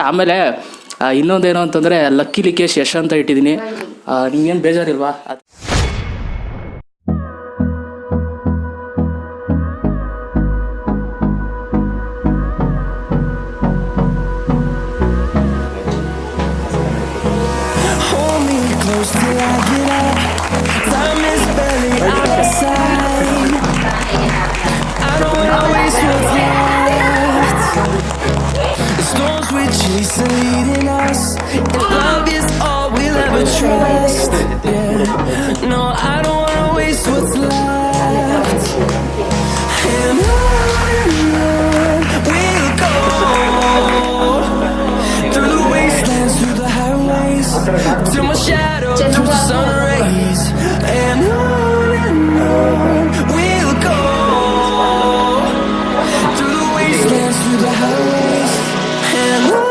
ಆಮೇಲೆ ಇನ್ನೊಂದೇನು ಅಂತಂದರೆ ಲಿಕೇಶ್ ಯಶ್ ಅಂತ ಇಟ್ಟಿದ್ದೀನಿ. ನಿಮ್ಗೇನು ಬೇಜಾರಿಲ್ವಾ? Leading us, and love is all we'll ever trust. Yeah. No, I don't wanna waste what's left. And on we'll go, through the wastelands, through the highways, till my shadow through the sun rays. And on we'll go, through the wastelands, through the highways. And on.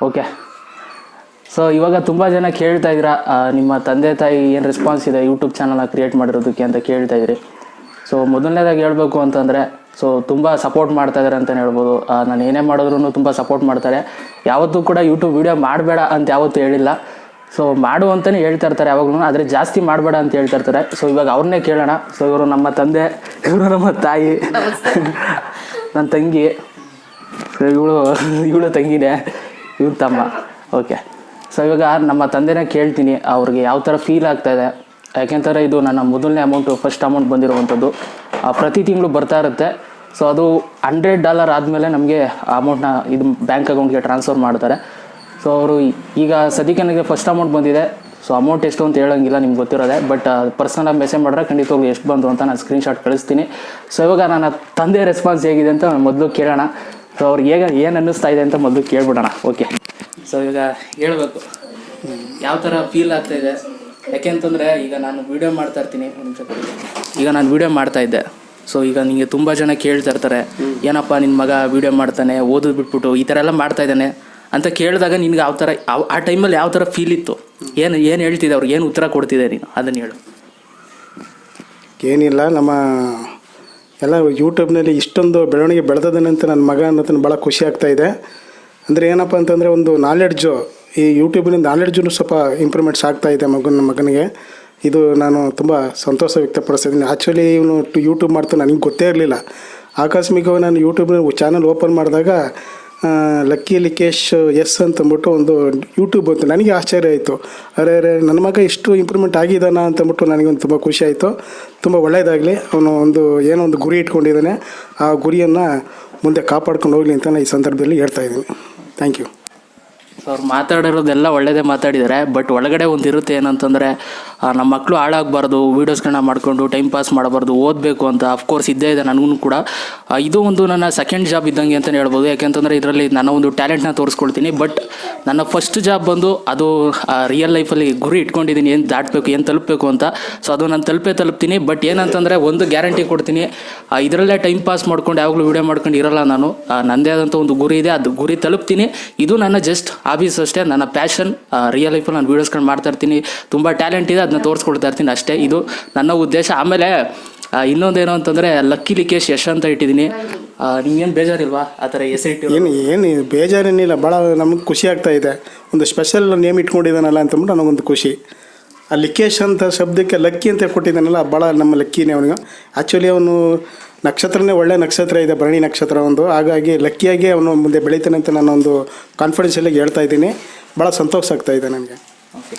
Okay, so ಇವಾಗ ತುಂಬ ಜನ ಕೇಳ್ತಾ ಇದ್ದೀರಾ ನಿಮ್ಮ ತಂದೆ ತಾಯಿ ಏನು response ಇದೆ ಯೂಟ್ಯೂಬ್ ಚಾನಲ್ನ ಕ್ರಿಯೇಟ್ ಮಾಡಿರೋದಕ್ಕೆ ಅಂತ ಕೇಳ್ತಾ ಇದ್ರಿ. ಸೊ ಮೊದಲನೇದಾಗಿ ಹೇಳ್ಬೇಕು ಅಂತಂದರೆ ತುಂಬ ಸಪೋರ್ಟ್ ಮಾಡ್ತಾ ಇದ್ದಾರೆ ಅಂತಲೇ ಹೇಳ್ಬೋದು. ನಾನು ಏನೇ ಮಾಡಿದ್ರು ತುಂಬ ಸಪೋರ್ಟ್ ಮಾಡ್ತಾರೆ. ಯಾವತ್ತೂ ಕೂಡ ಯೂಟ್ಯೂಬ್ ವೀಡಿಯೋ ಮಾಡಬೇಡ ಅಂತ ಯಾವತ್ತೂ ಹೇಳಿಲ್ಲ. ಸೊ ಮಾಡು ಅಂತಲೇ ಹೇಳ್ತಾ ಇರ್ತಾರೆ ಯಾವಾಗಲೂ, ಆದರೆ ಜಾಸ್ತಿ ಮಾಡಬೇಡ ಅಂತ ಹೇಳ್ತಾ ಇರ್ತಾರೆ. ಸೊ ಇವಾಗ ಅವ್ರನ್ನೇ ಕೇಳೋಣ. ಸೊ ಇವರು ನಮ್ಮ ತಂದೆ, ಇವರು ನಮ್ಮ ತಾಯಿ, ನನ್ನ ತಂಗಿ, ಇವಳು ತಂಗಿನೇ, ಇವ್ರ ತಮ್ಮ. ಓಕೆ, ಸೊ ಇವಾಗ ನಮ್ಮ ತಂದೆನೇ ಕೇಳ್ತೀನಿ ಅವ್ರಿಗೆ ಯಾವ ಥರ ಫೀಲ್ ಆಗ್ತಾಯಿದೆ. ಯಾಕೆಂತಾರೆ ಇದು ನನ್ನ ಮೊದಲನೇ ಫಸ್ಟ್ ಅಮೌಂಟ್ ಬಂದಿರುವಂಥದ್ದು. ಪ್ರತಿ ತಿಂಗಳು ಬರ್ತಾ ಇರುತ್ತೆ. ಸೊ ಅದು $100 ಆದಮೇಲೆ ನಮಗೆ ಅಮೌಂಟ್ನ ಇದು ಬ್ಯಾಂಕ್ ಅಕೌಂಟ್ಗೆ ಟ್ರಾನ್ಸ್ಫರ್ ಮಾಡ್ತಾರೆ. ಸೊ ಅವರು ಈಗ ಸದ್ಯಕ್ಕೆ ನನಗೆ ಫಸ್ಟ್ ಅಮೌಂಟ್ ಬಂದಿದೆ. ಸೊ ಅಮೌಂಟ್ ಎಷ್ಟು ಅಂತ ಹೇಳೋಂಗಿಲ್ಲ, ನಿಮ್ಗೆ ಗೊತ್ತಿರೋದೆ. ಬಟ್ ಪರ್ಸನಲಾಗಿ ಮೆಸೇಜ್ ಮಾಡಿದ್ರೆ ಖಂಡಿತವಾಗ್ಲೂ ಎಷ್ಟು ಬಂತು ಅಂತ ನಾನು ಸ್ಕ್ರೀನ್ಶಾಟ್ ಕಳಿಸ್ತೀನಿ. ಸೊ ಇವಾಗ ನನ್ನ ತಂದೆ ರೆಸ್ಪಾನ್ಸ್ ಹೇಗಿದೆ ಅಂತ ಮೊದಲು ಕೇಳೋಣ. ಸೊ ಅವ್ರಿಗೆ ಏನು ಅನ್ನಿಸ್ತಾ ಇದೆ ಅಂತ ಮೊದಲು ಕೇಳ್ಬಿಡೋಣ. ಓಕೆ, ಸೊ ಈಗ ಹೇಳ್ಬೇಕು ಯಾವ ಥರ ಫೀಲ್ ಆಗ್ತಾಯಿದೆ. ಯಾಕೆಂತಂದರೆ ಈಗ ನಾನು ವೀಡಿಯೋ ಮಾಡ್ತಾ ಇರ್ತೀನಿ. ಈಗ ನಾನು ವೀಡಿಯೋ ಮಾಡ್ತಾಯಿದ್ದೆ. ಸೊ ಈಗ ನಿಮಗೆ ತುಂಬ ಜನ ಕೇಳ್ತಾ ಇರ್ತಾರೆ, ಏನಪ್ಪ ನಿನ್ನ ಮಗ ವೀಡಿಯೋ ಮಾಡ್ತಾನೆ, ಓದೋದು ಬಿಟ್ಬಿಟ್ಟು ಈ ಥರ ಎಲ್ಲ ಮಾಡ್ತಾಯಿದ್ದಾನೆ ಅಂತ ಕೇಳಿದಾಗ ನಿನ್ಗೆ ಯಾವ ಥರ ಆ ಟೈಮಲ್ಲಿ ಯಾವ ಥರ ಫೀಲ್ ಇತ್ತು? ಏನು ಹೇಳ್ತಿದ್ದೆ ಅವ್ರಿಗೆ, ಏನು ಉತ್ತರ ಕೊಡ್ತಿದ್ದೆ ನೀನು, ಅದನ್ನು ಹೇಳು. ಏನಿಲ್ಲ, ನಮ್ಮ ಎಲ್ಲ ಯೂಟ್ಯೂಬ್ನಲ್ಲಿ ಇಷ್ಟೊಂದು ಬೆಳವಣಿಗೆ ಬೆಳೆದದನಂತ ನನ್ನ ಮಗ ಅನ್ನೋದನ್ನು ಭಾಳ ಖುಷಿ ಆಗ್ತಾಯಿದೆ. ಅಂದರೆ ಏನಪ್ಪ ಅಂತಂದರೆ ಒಂದು ನಾಲೆಡ್ಜು, ಈ ಯೂಟ್ಯೂಬಿನಿಂದ ನಾಲೆಡ್ಜು ಸ್ವಲ್ಪ ಇಂಪ್ರೂವ್ಮೆಂಟ್ಸ್ ಆಗ್ತಾಯಿದೆ ಮಗನಿಗೆ. ಇದು ನಾನು ತುಂಬ ಸಂತೋಷ ವ್ಯಕ್ತಪಡಿಸ್ತಿದ್ದೀನಿ. ಆ್ಯಕ್ಚುಲಿ ಇವನು ಯೂಟ್ಯೂಬ್ ಮಾಡ್ತಾನೆ ನನಗೆ ಗೊತ್ತೇ ಇರಲಿಲ್ಲ. ಆಕಸ್ಮಿಕವಾಗಿ ನಾನು ಯೂಟ್ಯೂಬ್ನ ಚಾನಲ್ ಓಪನ್ ಮಾಡಿದಾಗ ಲಿಕೇಶ್ ಎಸ್ ಅಂತಂದ್ಬಿಟ್ಟು ಒಂದು ಯೂಟ್ಯೂಬ್ ಅಂತ ನನಗೆ ಆಶ್ಚರ್ಯ ಆಯಿತು. ಅರೆ ನನ್ನ ಮಗ ಇಷ್ಟು ಇಂಪ್ರೂವ್ಮೆಂಟ್ ಆಗಿದ್ದಾನ ಅಂತಂದ್ಬಿಟ್ಟು ನನಗೊಂದು ತುಂಬ ಖುಷಿ ಆಯಿತು. ತುಂಬ ಒಳ್ಳೆಯದಾಗಲಿ. ಅವನು ಏನೋ ಒಂದು ಗುರಿ ಇಟ್ಕೊಂಡಿದ್ದಾನೆ. ಆ ಗುರಿಯನ್ನು ಮುಂದೆ ಕಾಪಾಡ್ಕೊಂಡು ಹೋಗಲಿ ಅಂತ ನಾನು ಈ ಸಂದರ್ಭದಲ್ಲಿ ಹೇಳ್ತಾ ಇದ್ದೀನಿ. Thank you. ಸೊ ಅವ್ರು ಮಾತಾಡಿರೋದೆಲ್ಲ ಒಳ್ಳೆಯದೇ ಮಾತಾಡಿದ್ದಾರೆ. ಬಟ್ ಒಳಗಡೆ ಒಂದು ಇರುತ್ತೆ ಏನಂತಂದರೆ, ನಮ್ಮ ಮಕ್ಕಳು ಹಾಳಾಗಬಾರ್ದು, ವೀಡಿಯೋಸ್ಗಳನ್ನ ಮಾಡಿಕೊಂಡು ಟೈಮ್ ಪಾಸ್ ಮಾಡಬಾರ್ದು, ಓದಬೇಕು ಅಂತ. ಅಫ್ಕೋರ್ಸ್ ಇದ್ದೇ ಇದೆ ನನಗೂ ಕೂಡ. ಇದು ಒಂದು ನನ್ನ ಸೆಕೆಂಡ್ ಜಾಬ್ ಇದ್ದಂಗೆ ಅಂತಲೇ ಹೇಳ್ಬೋದು. ಯಾಕೆಂತಂದರೆ ಇದರಲ್ಲಿ ನನ್ನ ಒಂದು ಟ್ಯಾಲೆಂಟ್ನ ತೋರಿಸ್ಕೊಳ್ತೀನಿ. ಬಟ್ ನನ್ನ ಫಸ್ಟ್ ಜಾಬ್ ಬಂದು ಅದು ರಿಯಲ್ ಲೈಫಲ್ಲಿ ಗುರಿ ಇಟ್ಕೊಂಡಿದ್ದೀನಿ, ಏನು ದಾಟಬೇಕು, ಏನು ತಲುಪಬೇಕು ಅಂತ. ಸೊ ಅದು ನಾನು ತಲುಪ್ತೀನಿ. ಬಟ್ ಏನಂತಂದರೆ ಒಂದು ಗ್ಯಾರಂಟಿ ಕೊಡ್ತೀನಿ, ಇದರಲ್ಲೇ ಟೈಮ್ ಪಾಸ್ ಮಾಡ್ಕೊಂಡು ಯಾವಾಗಲೂ ವೀಡಿಯೋ ಮಾಡ್ಕೊಂಡು ಇರಲ್ಲ ನಾನು. ನನ್ನದೇ ಆದಂಥ ಒಂದು ಗುರಿ ಇದೆ, ಅದು ಗುರಿ ತಲುಪ್ತೀನಿ. ಇದು ನನ್ನ ಜಸ್ಟ್ ಹಾಬೀಸ್ ಅಷ್ಟೇ, ನನ್ನ ಪ್ಯಾಷನ್. ರಿಯಲ್ ಲೈಫಲ್ಲಿ ನಾನು ವೀಡಿಯೋಸ್ಗಳು ಮಾಡ್ತಾ ಇರ್ತೀನಿ, ತುಂಬ ಟ್ಯಾಲೆಂಟ್ ಇದೆ, ಅದನ್ನ ತೋರಿಸ್ಕೊಡ್ತಾ ಇರ್ತೀನಿ ಅಷ್ಟೇ. ಇದು ನನ್ನ ಉದ್ದೇಶ. ಆಮೇಲೆ ಇನ್ನೊಂದೇನು ಅಂತಂದರೆ ಲಕ್ಕಿ ಲಿಕೇಶ್ ಯಶ್ ಅಂತ ಇಟ್ಟಿದ್ದೀನಿ. ನಿಮ್ಗೇನು ಬೇಜಾರಿಲ್ವಾ ಆ ಥರ ಹೆಸರು ಇಟ್ಟು? ಏನು ಬೇಜಾರೇನಿಲ್ಲ, ಭಾಳ ನಮಗೆ ಖುಷಿ ಆಗ್ತಾ ಇದೆ. ಒಂದು ಸ್ಪೆಷಲ್ ನೇಮ್ ಇಟ್ಕೊಂಡಿದ್ದಾನಲ್ಲ ಅಂತಂದ್ಬಿಟ್ಟು ನನಗೊಂದು ಖುಷಿ. ಆ ಲಿಕೇಶ್ ಅಂತ ಶಬ್ದಕ್ಕೆ ಲಕ್ಕಿ ಅಂತ ಕೊಟ್ಟಿದ್ದಾನಲ್ಲ, ಭಾಳ ನಮ್ಮ ಲಕ್ಕಿನೇ ಅವನಿಗೆ. ಆ್ಯಕ್ಚುಲಿ ಅವನು ನಕ್ಷತ್ರನೇ ಒಳ್ಳೆ ನಕ್ಷತ್ರ ಇದೆ, ಭರಣಿ ನಕ್ಷತ್ರ ಒಂದು. ಹಾಗಾಗಿ ಲಕ್ಕಿಯಾಗಿ ಅವನು ಮುಂದೆ ಬೆಳೀತಾನೆ ಅಂತ ನಾನು ಒಂದು ಕಾನ್ಫಿಡೆನ್ಸಲ್ಲಿ ಹೇಳ್ತಾ ಇದ್ದೀನಿ. ಭಾಳ ಸಂತೋಷ ಆಗ್ತಾ ಇದೆ ನನಗೆ. ಓಕೆ.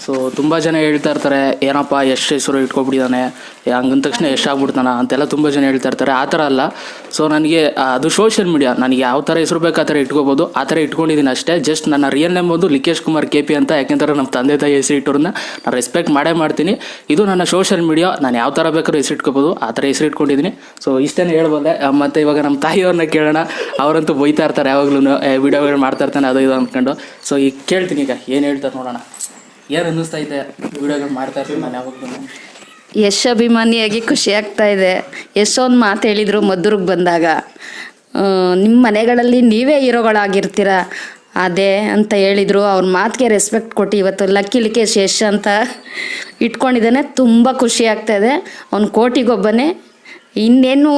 ಸೊ ತುಂಬ ಜನ ಹೇಳ್ತಾ ಇರ್ತಾರೆ, ಏನಪ್ಪ ಎಷ್ಟು ಹೆಸರು ಇಟ್ಕೊಬಿಟ್ಟಿದ್ದಾನೆ, ಹಂಗಂದ ತಕ್ಷಣ ಆಗ್ಬಿಡ್ತಾನ ಅಂತೆಲ್ಲ ತುಂಬ ಜನ ಹೇಳ್ತಾ ಇರ್ತಾರೆ. ಆ ಥರ ಅಲ್ಲ. ಸೊ ನನಗೆ ಅದು ಸೋಷಿಯಲ್ ಮೀಡಿಯಾ, ನನಗೆ ಯಾವ ಥರ ಹೆಸರು ಬೇಕು ಆ ಥರ ಇಟ್ಕೋಬೋದು, ಆ ಥರ ಇಟ್ಕೊಂಡಿದ್ದೀನಿ ಅಷ್ಟೇ. ಜಸ್ಟ್ ನನ್ನ ರಿಯಲ್ ನೇಮ್ ಬಂದು ಲಿಕೇಶ್ ಕುಮಾರ್ KP ಅಂತ. ಯಾಕೆಂದ್ರೆ ನಮ್ಮ ತಂದೆ ತಾಯಿ ಹೆಸರು ಇಟ್ಟವ್ರನ್ನ ನಾನು ರೆಸ್ಪೆಕ್ಟ್ ಮಾಡೇ ಮಾಡ್ತೀನಿ. ಇದು ನನ್ನ ಸೋಷಿಯಲ್ ಮೀಡಿಯಾ, ನಾನು ಯಾವ ಥರ ಬೇಕಾದ್ರೂ ಹೆಸರು ಇಟ್ಕೋಬೋದು, ಆ ಥರ ಹೆಸರು ಇಟ್ಕೊಂಡಿದ್ದೀನಿ. ಸೊ ಇಷ್ಟೇ ಹೇಳ್ಬೋದೆ. ಮತ್ತು ಇವಾಗ ನಮ್ಮ ತಾಯಿಯವ್ರನ್ನ ಕೇಳೋಣ. ಅವರಂತೂ ಬೈತಾ ಇರ್ತಾರೆ ಯಾವಾಗಲೂ, ವಿಡಿಯೋಗಳು ಮಾಡ್ತಾ ಇರ್ತಾನೆ ಅದು ಇದು ಅಂದ್ಕೊಂಡು. ಸೊ ಈಗ ಕೇಳ್ತೀನಿ, ಈಗ ಏನು ಹೇಳ್ತಾರೆ ನೋಡೋಣ. ಏನು ಅನ್ನಿಸ್ತೈತೆ ವಿಡಿಯೋಗಳು ಮಾಡ್ತಾ ಇರ್ತೀನಿ ನಾನು ಯಾವಾಗಲೂ? ಯಶ್ ಅಭಿಮಾನಿಯಾಗಿ ಖುಷಿ ಆಗ್ತಾ ಇದೆ. ಯಶ್ ಒಂದು ಮಾತು ಹೇಳಿದರು ಮದ್ದೂರಿಗೆ ಬಂದಾಗ, ನಿಮ್ಮ ಮನೆಗಳಲ್ಲಿ ನೀವೇ ಹೀರೋಗಳಾಗಿರ್ತೀರ ಅದೇ ಅಂತ ಹೇಳಿದರು. ಅವ್ರ ಮಾತಿಗೆ ರೆಸ್ಪೆಕ್ಟ್ ಕೊಟ್ಟು ಇವತ್ತು ಲಕ್ಕಿ ಲಿಕೇಶ್ ಯಶ್ ಅಂತ ಇಟ್ಕೊಂಡಿದ್ದಾನೆ. ತುಂಬ ಖುಷಿ ಆಗ್ತಾಯಿದೆ. ಅವ್ನು ಕೋಟಿಗೊಬ್ಬನೇ, ಇನ್ನೇನು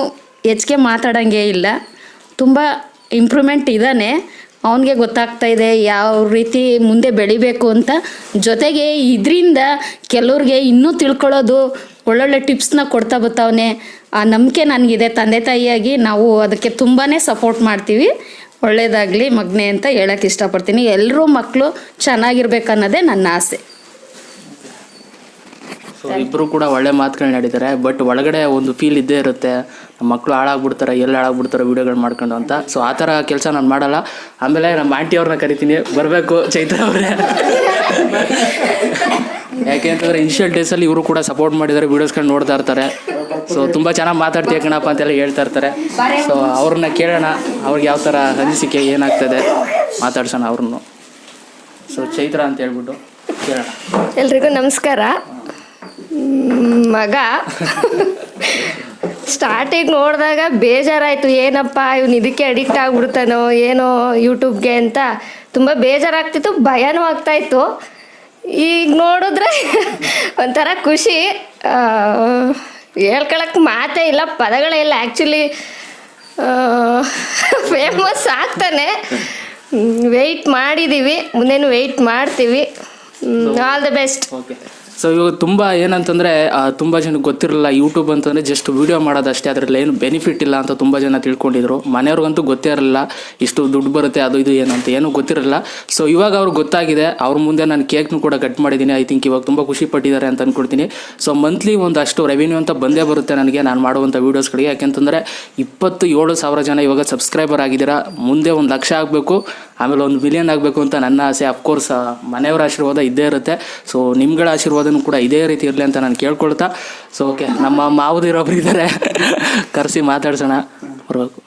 ಹೆಚ್ಚಿಗೆ ಮಾತಾಡೋಂಗೇ ಇಲ್ಲ. ತುಂಬ ಇಂಪ್ರೂವ್ಮೆಂಟ್ ಇದ್ದಾನೆ. ಅವನಿಗೆ ಗೊತ್ತಾಗ್ತಾ ಇದೆ ಯಾವ ರೀತಿ ಮುಂದೆ ಬೆಳಿಬೇಕು ಅಂತ. ಜೊತೆಗೆ ಇದರಿಂದ ಕೆಲವ್ರಿಗೆ ಇನ್ನೂ ತಿಳ್ಕೊಳ್ಳೋದು, ಒಳ್ಳೊಳ್ಳೆ ಟಿಪ್ಸ್ನ ಕೊಡ್ತಾ ಬರ್ತಾವನೆ. ಆ ನಂಬಿಕೆ ನನಗಿದೆ. ತಂದೆ ತಾಯಿಯಾಗಿ ನಾವು ಅದಕ್ಕೆ ತುಂಬಾ ಸಪೋರ್ಟ್ ಮಾಡ್ತೀವಿ. ಒಳ್ಳೆಯದಾಗಲಿ ಮಗನೇ ಅಂತ ಹೇಳೋಕ್ಕೆ ಇಷ್ಟಪಡ್ತೀನಿ. ಎಲ್ಲರೂ ಮಕ್ಕಳು ಚೆನ್ನಾಗಿರ್ಬೇಕನ್ನೋದೇ ನನ್ನ ಆಸೆ. ಸೊ ಇಬ್ಬರು ಕೂಡ ಒಳ್ಳೆ ಮಾತುಗಳನ್ನ ನಡೀತಾರೆ. ಬಟ್ ಒಳಗಡೆ ಒಂದು ಫೀಲ್ ಇದ್ದೇ ಇರುತ್ತೆ, ನಮ್ಮ ಮಕ್ಕಳು ಹಾಳಾಗ್ಬಿಡ್ತಾರೆ, ಎಲ್ಲಿ ಹಾಳಾಗ್ಬಿಡ್ತಾರೆ ವೀಡಿಯೋಗಳು ಮಾಡ್ಕೊಂಡು ಅಂತ. ಸೊ ಆ ಥರ ಕೆಲಸ ನಾನು ಮಾಡಲ್ಲ. ಆಮೇಲೆ ನಮ್ಮ ಆಂಟಿ ಅವ್ರನ್ನ ಕರಿತೀನಿ, ಬರಬೇಕು ಚೈತ್ರ ಅವರೇ. ಯಾಕೆ ಅಂತಂದರೆ ಇನಿಷಿಯಲ್ ಡೇಸಲ್ಲಿ ಇವರು ಕೂಡ ಸಪೋರ್ಟ್ ಮಾಡಿದ್ದಾರೆ, ವೀಡಿಯೋಸ್ಗಳು ನೋಡ್ತಾ ಇರ್ತಾರೆ. ಸೊ ತುಂಬ ಚೆನ್ನಾಗಿ ಮಾತಾಡ್ತೀಯ ಕಣಪ್ಪ ಅಂತೆಲ್ಲ ಹೇಳ್ತಾ ಇರ್ತಾರೆ. ಸೊ ಅವ್ರನ್ನ ಕೇಳೋಣ, ಅವ್ರಿಗೆ ಯಾವ ಥರ ಅನಿಸಿಕೆ ಏನಾಗ್ತದೆ ಮಾತಾಡ್ಸೋಣ ಅವ್ರನ್ನು. ಸೊ ಚೈತ್ರ ಅಂತ ಹೇಳ್ಬಿಟ್ಟು ಕೇಳೋಣ. ಎಲ್ರಿಗೂ ನಮಸ್ಕಾರ. ಮಗ ಸ್ಟಾರ್ಟಿಂಗ್ ನೋಡಿದಾಗ ಬೇಜಾರಾಯಿತು, ಏನಪ್ಪ ಇವನು ಇದಕ್ಕೆ ಅಡಿಕ್ಟ್ ಆಗಿಬಿಡ್ತಾನೋ ಏನೋ ಯೂಟ್ಯೂಬ್ಗೆ ಅಂತ ತುಂಬ ಬೇಜಾರಾಗ್ತಿತ್ತು, ಭಯನೂ ಆಗ್ತಾಯಿತ್ತು. ಈಗ ನೋಡಿದ್ರೆ ಒಂಥರ ಖುಷಿ, ಹೇಳ್ಕೊಳಕ್ಕೆ ಮಾತೇ ಇಲ್ಲ, ಪದಗಳೇ ಇಲ್ಲ. ಆ್ಯಕ್ಚುಲಿ ಫೇಮಸ್ ಆಗ್ತಾನೆ. ವೆಯ್ಟ್ ಮಾಡಿದ್ದೀವಿ, ಮುಂದೇನು ವೆಯ್ಟ್ ಮಾಡ್ತೀವಿ. All the best. Okay. So ಇವಾಗ ತುಂಬ ಏನಂತಂದರೆ ತುಂಬ ಜನಕ್ಕೆ ಗೊತ್ತಿರಲಿಲ್ಲ ಯೂಟ್ಯೂಬ್ ಅಂತಂದರೆ ಜಸ್ಟ್ ವೀಡಿಯೋ ಮಾಡೋದಷ್ಟೇ, ಅದರಲ್ಲಿ ಏನು ಬೆನಿಫಿಟ್ ಇಲ್ಲ ಅಂತ ತುಂಬ ಜನ ತಿಳ್ಕೊಂಡಿದ್ರು. ಮನೆಯವ್ರಿಗಂತೂ ಗೊತ್ತೇ ಇರಲಿಲ್ಲ ಇಷ್ಟು ದುಡ್ಡು ಬರುತ್ತೆ ಅದು ಇದು ಏನಂತ ಏನೂ ಗೊತ್ತಿರಲಿಲ್ಲ. ಸೊ ಇವಾಗ ಅವ್ರಿಗೆ ಗೊತ್ತಾಗಿದೆ. ಅವ್ರ ಮುಂದೆ ನಾನು ಕೇಕ್ನು ಕೂಡ ಕಟ್ ಮಾಡಿದ್ದೀನಿ. ಐ ಥಿಂಕ್ ಇವಾಗ ತುಂಬ ಖುಷಿ ಪಟ್ಟಿದ್ದಾರೆ ಅಂತ ಅಂದ್ಕೊಡ್ತೀನಿ. ಸೊ ಮಂತ್ಲಿ ಒಂದಷ್ಟು ರೆವಿನ್ಯೂ ಅಂತ ಬಂದೇ ಬರುತ್ತೆ ನನಗೆ, ನಾನು ಮಾಡುವಂಥ ವೀಡಿಯೋಸ್ಗಳಿಗೆ. ಯಾಕೆಂತಂದರೆ 27,000 ಜನ ಇವಾಗ ಸಬ್ಸ್ಕ್ರೈಬರ್ ಆಗಿದ್ದೀರಾ. ಮುಂದೆ 1 ಲಕ್ಷ ಆಗಬೇಕು, ಆಮೇಲೆ 1 ಮಿಲಿಯನ್ ಆಗಬೇಕು ಅಂತ ನನ್ನ ಆಸೆ. ಅಫ್ಕೋರ್ಸ್ ಮನೆಯವರ ಆಶೀರ್ವಾದ ಇದ್ದೇ ಇರುತ್ತೆ. ಸೊ ನಿಮ್ಗಳ ಆಶೀರ್ವಾದನೂ ಕೂಡ ಇದೇ ರೀತಿ ಇರಲಿ ಅಂತ ನಾನು ಕೇಳ್ಕೊಳ್ತಾ. ಸೊ ಓಕೆ, ನಮ್ಮ ಮಾವುದಿರೋಬ್ರು ಇದ್ದಾರೆ, ಕರೆಸಿ ಮಾತಾಡ್ಸೋಣ. ಬರಬೇಕು.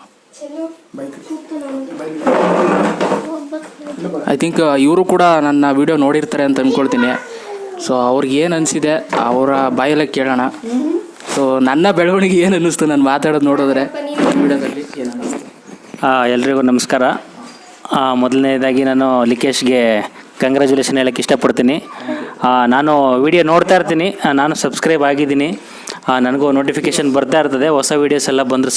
ಐ ಥಿಂಕ್ ಇವರು ಕೂಡ ನನ್ನ ವಿಡಿಯೋ ನೋಡಿರ್ತಾರೆ ಅಂತ ಅಂದ್ಕೊಳ್ತೀನಿ. ಸೊ ಅವ್ರಿಗೆ ಏನು ಅನಿಸಿದೆ ಅವರ ಬಾಯಲ್ಲೇ ಕೇಳೋಣ. ಸೊ ನನ್ನ ಬೆಳವಣಿಗೆ ಏನು ಅನ್ನಿಸ್ತು ನಾನು ಮಾತಾಡೋದು ನೋಡಿದ್ರೆ ವಿಡಿಯೋದಲ್ಲಿ ಏನು ಅನ್ನಿಸ್ತು? ಎಲ್ರಿಗೂ ನಮಸ್ಕಾರ. ಮೊದಲನೇದಾಗಿ ನಾನು ಲಿಕೇಶ್ಗೆ ಕಂಗ್ರ್ಯಾಚುಲೇಷನ್ ಹೇಳೋಕ್ಕೆ ಇಷ್ಟಪಡ್ತೀನಿ. ನಾನು ವಿಡಿಯೋ ನೋಡ್ತಾ ಇರ್ತೀನಿ, ನಾನು ಸಬ್ಸ್ಕ್ರೈಬ್ ಆಗಿದ್ದೀನಿ. ನನಗೂ ನೋಟಿಫಿಕೇಷನ್ ಬರ್ತಾ ಇರ್ತದೆ, ಹೊಸ ವೀಡಿಯೋಸ್ ಎಲ್ಲ ಬಂದರೂ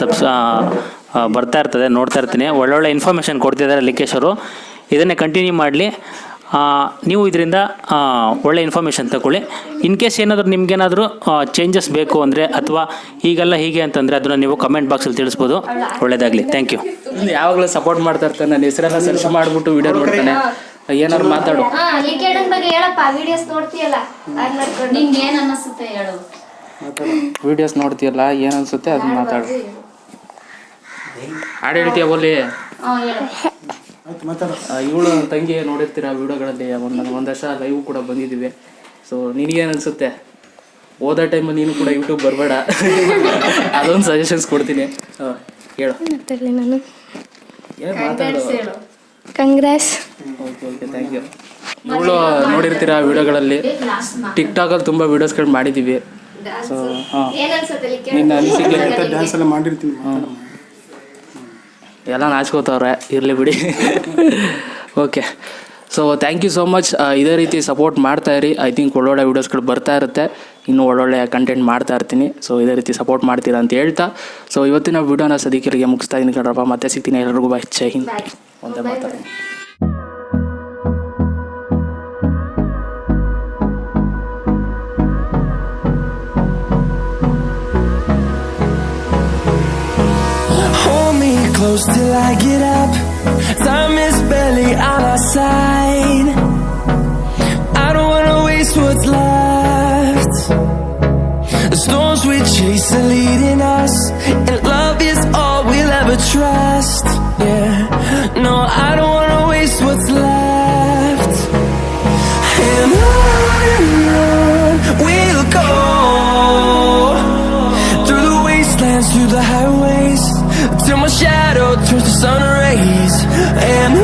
ಬರ್ತಾ ಇರ್ತದೆ, ನೋಡ್ತಾ ಇರ್ತೀನಿ. ಒಳ್ಳೊಳ್ಳೆ ಇನ್ಫಾರ್ಮೇಷನ್ ಕೊಡ್ತಿದ್ದಾರೆ ಲಿಕೇಶ್ ಅವರು. ಇದನ್ನೇ ಕಂಟಿನ್ಯೂ ಮಾಡಲಿ. ನೀವು ಇದರಿಂದ ಒಳ್ಳೆ ಇನ್ಫಾರ್ಮೇಷನ್ ತಗೊಳ್ಳಿ. ಇನ್ ಕೇಸ್ ಏನಾದರೂ ನಿಮ್ಗೇನಾದರೂ ಚೇಂಜಸ್ ಬೇಕು ಅಂದರೆ ಅಥವಾ ಹೀಗೆಲ್ಲ ಹೀಗೆ ಅಂತಂದರೆ ಅದನ್ನು ನೀವು ಕಮೆಂಟ್ ಬಾಕ್ಸಲ್ಲಿ ತಿಳಿಸ್ಬೋದು. ಒಳ್ಳೆಯದಾಗಲಿ. Thank you. ಯಾವಾಗಲೂ ಸಪೋರ್ಟ್ ಮಾಡ್ತಾ ಇರ್ತಾನೆ, ನನ್ನ ಹೆಸರೆಲ್ಲ ಸರ್ಚ್ ಮಾಡಿಬಿಟ್ಟು ವಿಡಿಯೋ ನೋಡ್ತಾನೆ. ಏನಾದ್ರು ಮಾತಾಡು. ವಿಡಿಯೋಸ್ ನೋಡ್ತೀಯಲ್ಲ ಏನು ಅನ್ಸುತ್ತೆ ಅದನ್ನ ಮಾತಾಡು. ಹಾಡು ಹೇಳ್ತೀಯ ಬೋಲಿ. ಇವಳು ತಂಗಿ ನೋಡಿರ್ತೀರ ವಿಡಿಯೋಗಳಲ್ಲಿ, ಒಂದು ವರ್ಷ ಲೈವ್ ಕೂಡ ಬಂದಿದ್ದೀವಿ. ಸೊ ನಿನಗೇನು ಅನಿಸುತ್ತೆ? ಓದೋ ಟೈಮಲ್ಲಿ ನೀನು ಕೂಡ ಯೂಟ್ಯೂಬ್ ಬರಬೇಡ, ಅದೊಂದು ಸಜೆಷನ್ಸ್ ಕೊಡ್ತೀನಿ, ಹೇಳು. ನಾನು ಏನು ಮಾತಾಡು. Congrats. Okay okay, thank you. ಇವಳು ನೋಡಿರ್ತೀರ ವಿಡಿಯೋಗಳಲ್ಲಿ, ಟಿಕ್ಟಾಕಲ್ಲಿ ತುಂಬ ವೀಡಿಯೋಸ್ಗಳು ಮಾಡಿದ್ದೀವಿ. ಸೊ ಹಾಂ, ನಿನ್ನ ಅನಿಸಿಕೆ? ಡ್ಯಾನ್ಸ್ ಎಲ್ಲ ಮಾಡಿರ್ತೀನಿ. ಎಲ್ಲ ನಾಚ್ಕೋತವ್ರೆ, ಇರಲಿ ಬಿಡಿ. Okay. So thank you so much. ಇದೇ ರೀತಿ ಸಪೋರ್ಟ್ ಮಾಡ್ತಾ ಇರಿ. ಐ ಥಿಂಕ್ ಒಳ್ಳೊಳ್ಳೆ ವೀಡಿಯೋಸ್ಗಳು ಬರ್ತಾ ಇರುತ್ತೆ, ಇನ್ನೂ ಒಳ್ಳೊಳ್ಳೆ ಕಂಟೆಂಟ್ ಮಾಡ್ತಾ ಇರ್ತೀನಿ. ಸೊ ಇದೇ ರೀತಿ ಸಪೋರ್ಟ್ ಮಾಡ್ತೀರಾ ಅಂತ ಹೇಳ್ತಾ, ಸೊ ಇವತ್ತಿನ ವೀಡಿಯೋನ ಸದಿಕರಿಗೆ ಮುಗಿಸ್ತಾ ಇದ್ದೀನಿ ಕಣ್ರಪ್ಪ. ಮತ್ತೆ ಸಿಗ್ತೀನಿ, ಎಲ್ಲರಿಗೂ ಬಾಯ್, ಜೈ ಹಿಂದ್. ಒಂದೇ ಮಾತಾಡಿ. Close till I get up. Time is barely on our side. I don't wanna waste what's left. The storms we chase are leading us, and love is all we'll ever trust. Yeah, no, I don't wanna waste what's left. And on we'll go, through the wastelands, through the highways, till my shadow turns to sun rays. And